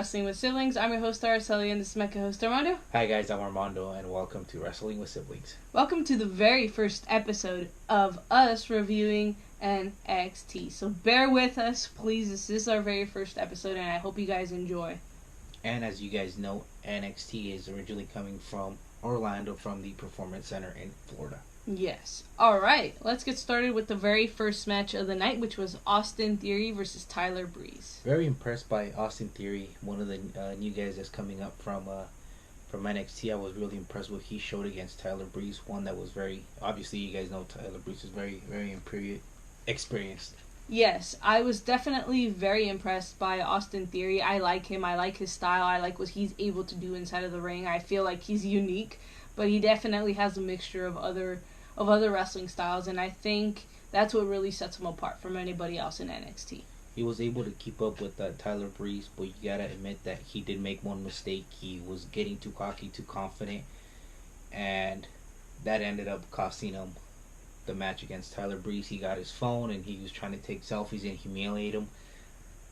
Wrestling with Siblings. I'm your host, Araceli, and this is my co-host, Armando. Hi guys, I'm Armando, and welcome to Wrestling with Siblings. Welcome to the very first episode of us reviewing NXT. So bear with us, please. This is our very first episode, and I hope you guys enjoy. And as you guys know, NXT is originally coming from Orlando, from the Performance Center in Florida. Yes. Alright, let's get started with the very first match of the night, which was Austin Theory versus Tyler Breeze. Very impressed by Austin Theory, one of the new guys that's coming up from NXT. I was really impressed with what he showed against Tyler Breeze, one that was very, obviously you guys know Tyler Breeze is very, very experienced. Yes, I was definitely very impressed by Austin Theory. I like him. I like his style. I like what he's able to do inside of the ring. I feel like he's unique, but he definitely has a mixture of other wrestling styles, and I think that's what really sets him apart from anybody else in NXT. He was able to keep up with Tyler Breeze, but you gotta admit that he did make one mistake. He was getting too cocky, too confident, and that ended up costing him the match against Tyler Breeze. He got his phone and he was trying to take selfies and humiliate him,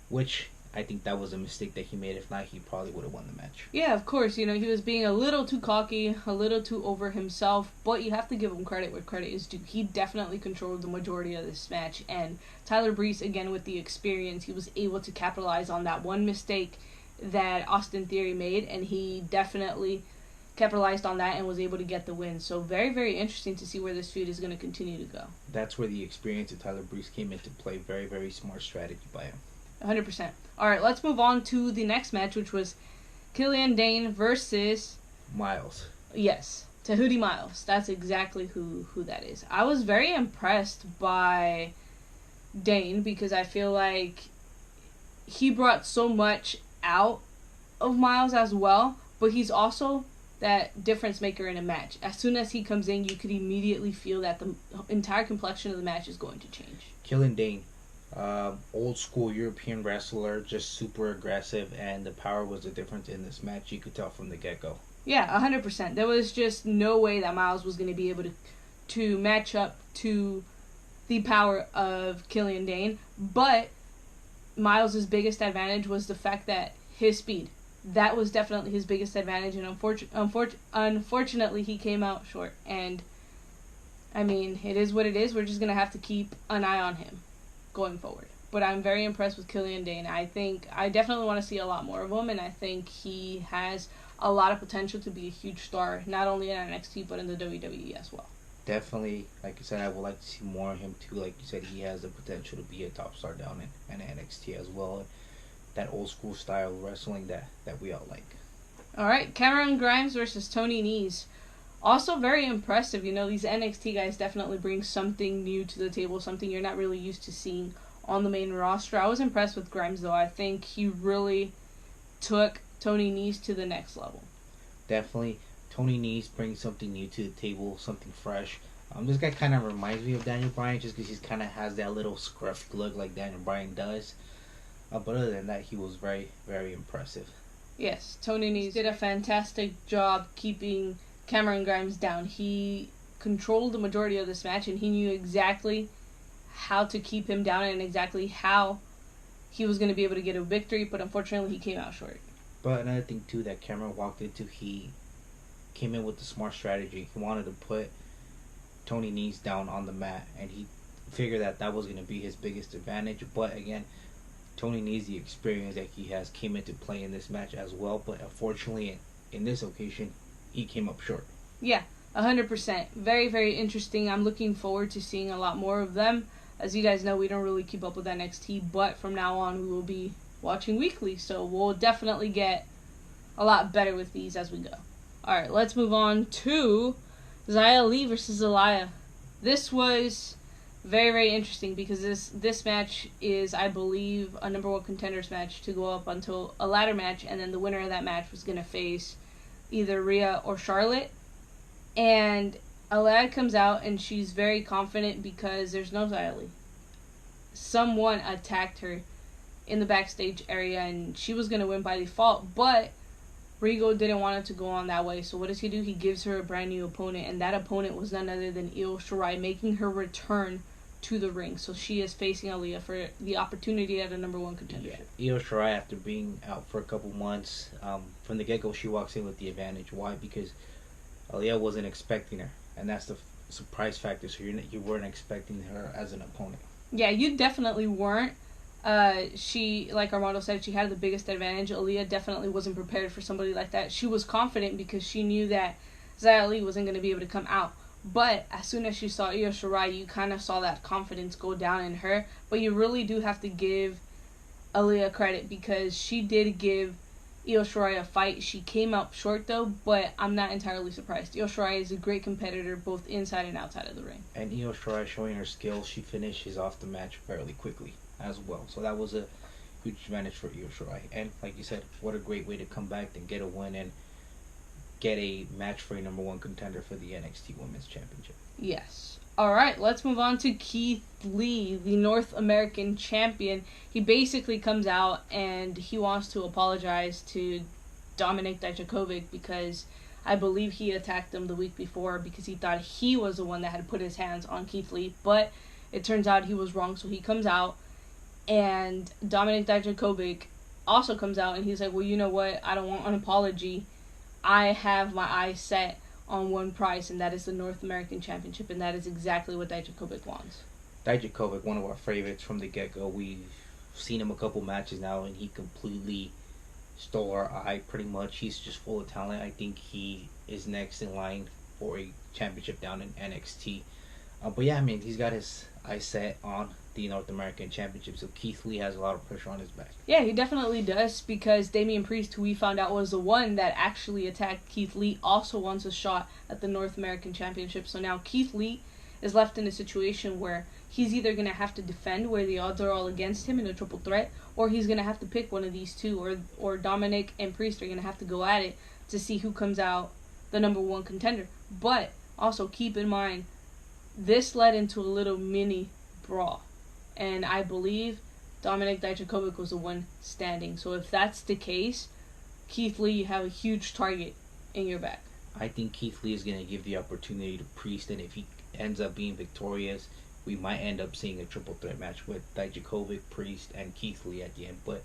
which I think that was a mistake that he made. If not, he probably would have won the match. Yeah, of course. He was being a little too cocky, a little too over himself, but you have to give him credit where credit is due. He definitely controlled the majority of this match, and Tyler Breeze, again, with the experience, he was able to capitalize on that one mistake that Austin Theory made, and he definitely capitalized on that and was able to get the win. So very, very interesting to see where this feud is going to continue to go. That's where the experience of Tyler Breeze came into play. Very, very smart strategy by him. 100%. Alright, let's move on to the next match, which was Killian Dane versus Miles. Yes, Tahuti Miles. That's exactly who that is. I was very impressed by Dane because I feel like he brought so much out of Miles as well, but he's also that difference maker in a match. As soon as he comes in, you could immediately feel that the entire complexion of the match is going to change. Killian Dane, old school European wrestler, just super aggressive, and the power was the difference in this match. You could tell from the get-go. Yeah, 100%. There was just no way that Miles was going to be able to match up to the power of Killian Dane, but Miles' biggest advantage was the fact that his speed. That was definitely his biggest advantage, and unfortunately he came out short. And, I mean, it is what it is. We're just going to have to keep an eye on him going forward. But I'm very impressed with Killian Dane. I definitely want to see a lot more of him, and I think he has a lot of potential to be a huge star, not only in NXT, but in the WWE as well. Definitely, like I said, I would like to see more of him too. Like you said, he has the potential to be a top star down in NXT as well. That old school style of wrestling that we all like. Alright, Cameron Grimes versus Tony Nese. Also very impressive. These NXT guys definitely bring something new to the table, something you're not really used to seeing on the main roster. I was impressed with Grimes, though. I think he really took Tony Nese to the next level. Definitely. Tony Nese brings something new to the table, something fresh. This guy kind of reminds me of Daniel Bryan just because he kind of has that little scruffed look like Daniel Bryan does. But other than that, he was very, very impressive. Yes, Tony Nese did a fantastic job keeping Cameron Grimes down. He controlled the majority of this match, and he knew exactly how to keep him down and exactly how he was going to be able to get a victory, but unfortunately he came out short. But another thing, too, that Cameron walked into, he came in with a smart strategy. He wanted to put Tony Nese down on the mat, and he figured that was going to be his biggest advantage. But again, Tony Nese, the experience that he has, came into play in this match as well, but unfortunately in this occasion he came up short. Yeah, 100%. Very, very interesting. I'm looking forward to seeing a lot more of them. As you guys know, we don't really keep up with NXT, but from now on we will be watching weekly, so we'll definitely get a lot better with these as we go. Alright, let's move on to Xia Li versus Aliyah. This was very, very interesting because this match is, I believe, a number one contenders match to go up until a ladder match, and then the winner of that match was going to face either Rhea or Charlotte. And Aliyah comes out and she's very confident because there's no Xia Li. Someone attacked her in the backstage area and she was going to win by default, but Rigo didn't want it to go on that way. So what does he do? He gives her a brand new opponent, and that opponent was none other than Io Shirai, making her return to the ring. So she is facing Aaliyah for the opportunity at a number one contendership. Yeah. Io Shirai, after being out for a couple months, from the get go, she walks in with the advantage. Why? Because Aaliyah wasn't expecting her, and that's the surprise factor. So you weren't expecting her as an opponent. Yeah, you definitely weren't. She, like Armando said, she had the biggest advantage. Aaliyah definitely wasn't prepared for somebody like that. She was confident because she knew that Xia Li wasn't going to be able to come out. But as soon as she saw Io Shirai, you kind of saw that confidence go down in her. But you really do have to give Aaliyah credit because she did give Io Shirai a fight. She came up short though, but I'm not entirely surprised. Io Shirai is a great competitor both inside and outside of the ring. And Io Shirai showing her skills, she finishes off the match fairly quickly as well. So that was a huge advantage for Io Shirai. And like you said, what a great way to come back and get a win and get a match for a number one contender for the NXT Women's Championship. Yes. Alright, let's move on to Keith Lee, the North American champion. He basically comes out and he wants to apologize to Dominik Dijakovic because I believe he attacked him the week before because he thought he was the one that had put his hands on Keith Lee. But it turns out he was wrong, so he comes out and Dominik Dijakovic also comes out and he's like, well, you know what? I don't want an apology. I have my eyes set on one prize, and that is the North American Championship, and that is exactly what Dijakovic wants. Dijakovic, one of our favorites from the get-go. We've seen him a couple matches now, and he completely stole our eye, pretty much. He's just full of talent. I think he is next in line for a championship down in NXT. But yeah, I mean, he's got his eyes set on the North American Championship, so Keith Lee has a lot of pressure on his back. Yeah, he definitely does, because Damian Priest, who we found out was the one that actually attacked Keith Lee, also wants a shot at the North American Championship. So now Keith Lee is left in a situation where he's either going to have to defend where the odds are all against him in a triple threat, or he's going to have to pick one of these two, or Dominik and Priest are going to have to go at it to see who comes out the number one contender. But also keep in mind, this led into a little mini brawl, and I believe Dominik Dijakovic was the one standing. So if that's the case, Keith Lee, you have a huge target in your back. I think Keith Lee is going to give the opportunity to Priest, and if he ends up being victorious, we might end up seeing a triple threat match with Dijakovic, Priest, and Keith Lee at the end. But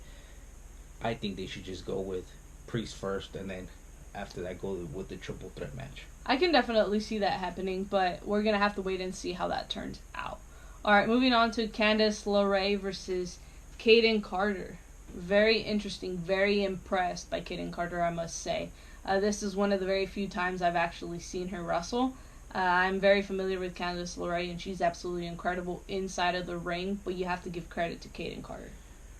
I think they should just go with Priest first, and then after that go with the triple threat match. I can definitely see that happening, but we're going to have to wait and see how that turns out. Alright, moving on to Candice LeRae versus Kaden Carter. Very interesting, very impressed by Kaden Carter, I must say. This is one of the very few times I've actually seen her wrestle. I'm very familiar with Candice LeRae, and she's absolutely incredible inside of the ring, but you have to give credit to Kaden Carter.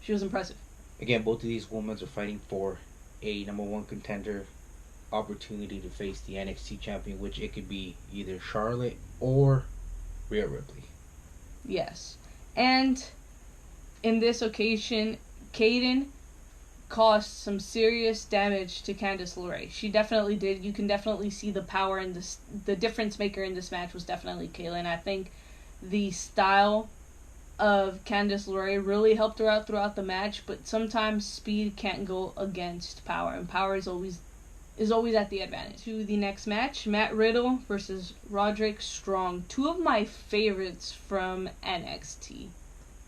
She was impressive. Again, both of these women are fighting for a number one contender opportunity to face the NXT champion, which it could be either Charlotte or Rhea Ripley. Yes. And in this occasion, Kaden caused some serious damage to Candice LeRae. She definitely did. You can definitely see the power and the difference maker in this match was definitely Kaylin. I think the style of Candice LeRae really helped her out throughout the match, but sometimes speed can't go against power, and power is always at the advantage. To the next match, Matt Riddle versus Roderick Strong. Two of my favorites from NXT.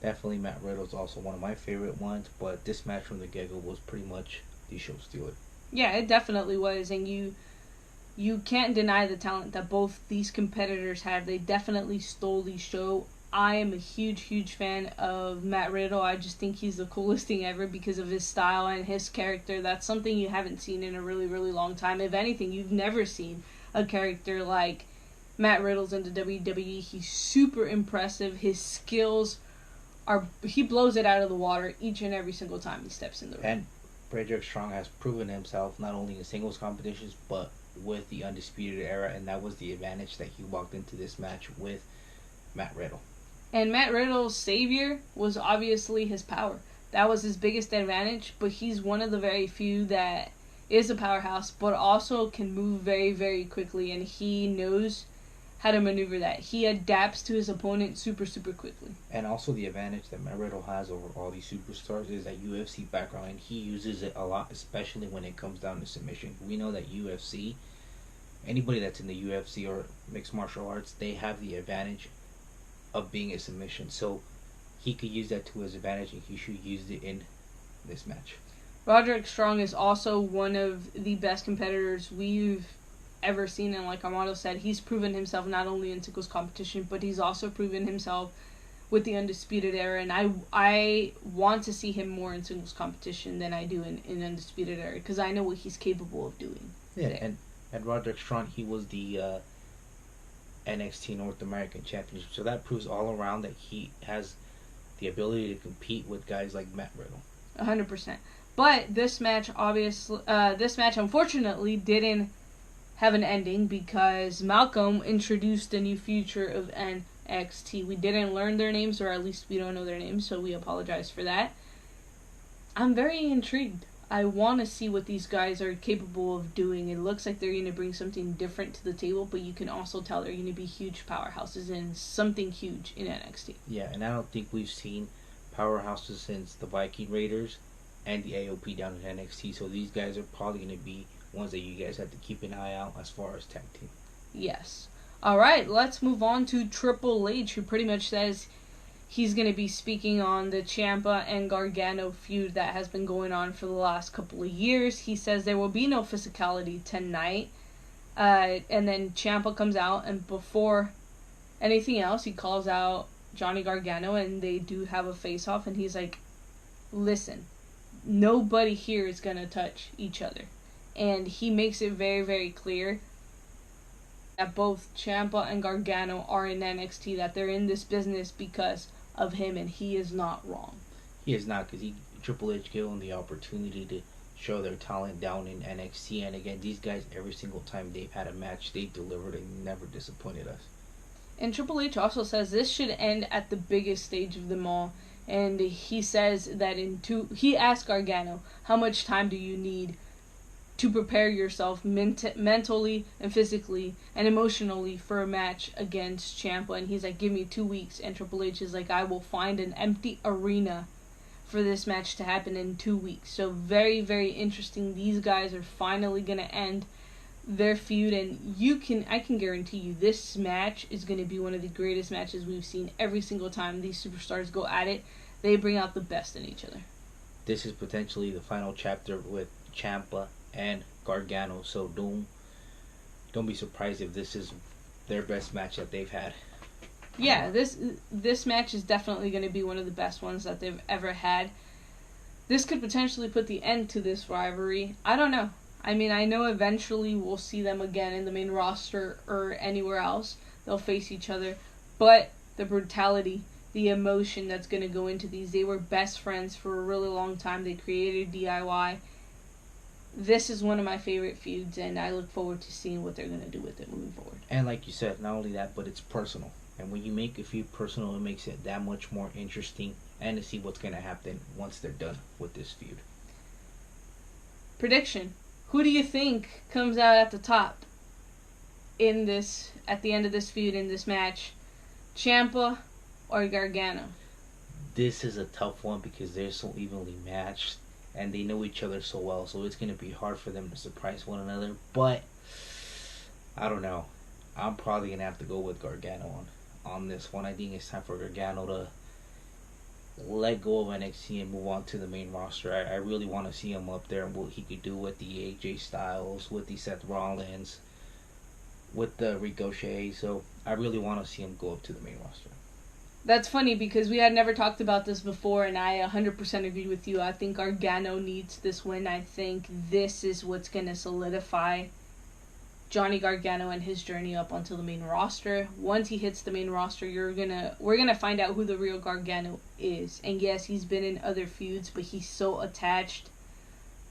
Definitely Matt Riddle's also one of my favorite ones, but this match from the get-go was pretty much the show stealer. Yeah, it definitely was, and you can't deny the talent that both these competitors have. They definitely stole the show. I am a huge fan of Matt Riddle. I just think he's the coolest thing ever because of his style and his character. That's something you haven't seen in a really long time. If anything, you've never seen a character like Matt Riddle's in the WWE. He's super impressive. His skills he blows it out of the water each and every single time he steps in the ring. And Roderick Strong has proven himself not only in singles competitions, but with the Undisputed Era, and that was the advantage that he walked into this match with Matt Riddle. And Matt Riddle's savior was obviously his power. That was his biggest advantage, but he's one of the very few that is a powerhouse, but also can move very quickly, and he knows how to maneuver that. He adapts to his opponent super quickly. And also the advantage that Matt Riddle has over all these superstars is that UFC background, and he uses it a lot, especially when it comes down to submission. We know that UFC, anybody that's in the UFC or mixed martial arts, they have the advantage of being a submission. So he could use that to his advantage, and he should use it in this match. Roderick Strong is also one of the best competitors we've ever seen, and like Armando said, he's proven himself not only in singles competition, but he's also proven himself with the Undisputed Era, and I want to see him more in singles competition than I do in Undisputed Era, because I know what he's capable of doing. Yeah, and Roderick Strong, he was the NXT North American Championship, so that proves all around that he has the ability to compete with guys like Matt Riddle. 100%. But this match, unfortunately, didn't have an ending because Malcolm introduced a new future of NXT. We didn't learn their names, or at least we don't know their names, so we apologize for that. I'm very intrigued. I want to see what these guys are capable of doing. It looks like they're going to bring something different to the table, but you can also tell they're going to be huge powerhouses and something huge in NXT. Yeah, and I don't think we've seen powerhouses since the Viking Raiders and the AOP down in NXT, so these guys are probably going to be ones that you guys have to keep an eye out as far as tag team. Yes. Alright, let's move on to Triple H, who pretty much says he's going to be speaking on the Ciampa and Gargano feud that has been going on for the last couple of years. He says there will be no physicality tonight. And then Ciampa comes out, and before anything else, he calls out Johnny Gargano, and they do have a face-off, and he's like, listen, nobody here is going to touch each other. And he makes it very, very clear that both Ciampa and Gargano are in NXT, that they're in this business because of him, and he is not wrong. He is not, because Triple H gave him the opportunity to show their talent down in NXT. And again, these guys, every single time they've had a match, they delivered and never disappointed us. And Triple H also says this should end at the biggest stage of them all. And he says that he asked Gargano, how much time do you need to prepare yourself mentally and physically and emotionally for a match against Ciampa? And he's like, give me 2 weeks. And Triple H is like, I will find an empty arena for this match to happen in 2 weeks. So very, very interesting. These guys are finally going to end their feud, and I can guarantee you this match is going to be one of the greatest matches we've seen. Every single time these superstars go at it, they bring out the best in each other. This is potentially the final chapter with Ciampa and Gargano, so don't be surprised if this is their best match that they've had. Yeah, this match is definitely going to be one of the best ones that they've ever had. This could potentially put the end to this rivalry. I don't know. I mean, I know eventually we'll see them again in the main roster or anywhere else. They'll face each other. But the brutality, the emotion that's going to go into these. They were best friends for a really long time. They created DIY. This is one of my favorite feuds, and I look forward to seeing what they're going to do with it moving forward. And like you said, not only that, but it's personal. And when you make a feud personal, it makes it that much more interesting, and to see what's going to happen once they're done with this feud. Prediction. Who do you think comes out at the top at the end of this feud, in this match? Ciampa or Gargano? This is a tough one because they're so evenly matched and they know each other so well, so it's going to be hard for them to surprise one another. But I don't know. I'm probably going to have to go with Gargano on this one. I think it's time for Gargano to let go of NXT and move on to the main roster. I really want to see him up there and what he could do with the AJ Styles, with the Seth Rollins, with the Ricochet. So I really want to see him go up to the main roster. That's funny because we had never talked about this before, and I 100% agree with you. I think Gargano needs this win. I think this is what's going to solidify Johnny Gargano and his journey up onto the main roster. Once he hits the main roster, we're gonna find out who the real Gargano is. And yes, he's been in other feuds, but he's so attached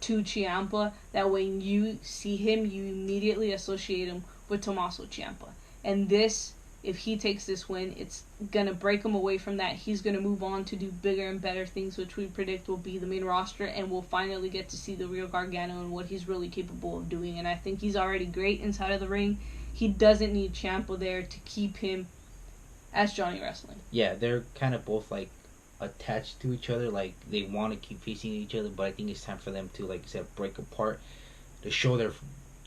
to Ciampa that when you see him, you immediately associate him with Tommaso Ciampa. And this, if he takes this win, it's gonna break him away from that. He's gonna move on to do bigger and better things, which we predict will be the main roster, and we'll finally get to see the real Gargano and what he's really capable of doing. And I think he's already great inside of the ring. He doesn't need Ciampa there to keep him as Johnny Wrestling. Yeah, they're kind of both like attached to each other, like they want to keep facing each other, but I think it's time for them to, like I said, break apart to show their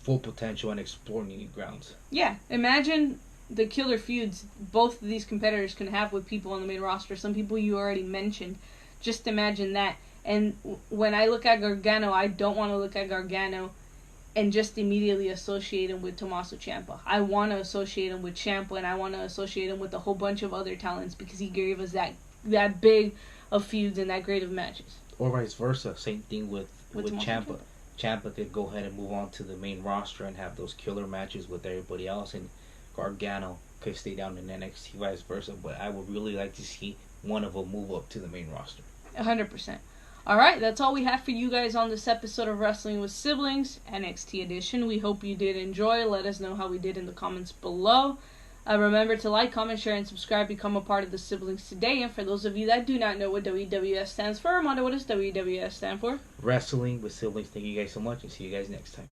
full potential and explore new grounds. Yeah, imagine the killer feuds both of these competitors can have with people on the main roster. Some people you already mentioned. Just imagine that. And when I look at Gargano, I don't want to look at Gargano and just immediately associate him with Tommaso Ciampa. I want to associate him with Ciampa, and I want to associate him with a whole bunch of other talents because he gave us that big of feuds and that great of matches. Or vice versa. Same thing with Ciampa. Ciampa. Ciampa could go ahead and move on to the main roster and have those killer matches with everybody else, and Gargano could stay down in NXT, vice versa. But I would really like to see one of them move up to the main roster. 100%. Alright, that's all we have for you guys on this episode of Wrestling with Siblings, NXT edition. We hope you did enjoy. Let us know how we did in the comments below. Remember to like, comment, share, and subscribe. Become a part of the Siblings today. And for those of you that do not know what WWS stands for, Armando, what does WWS stand for? Wrestling with Siblings. Thank you guys so much, and see you guys next time.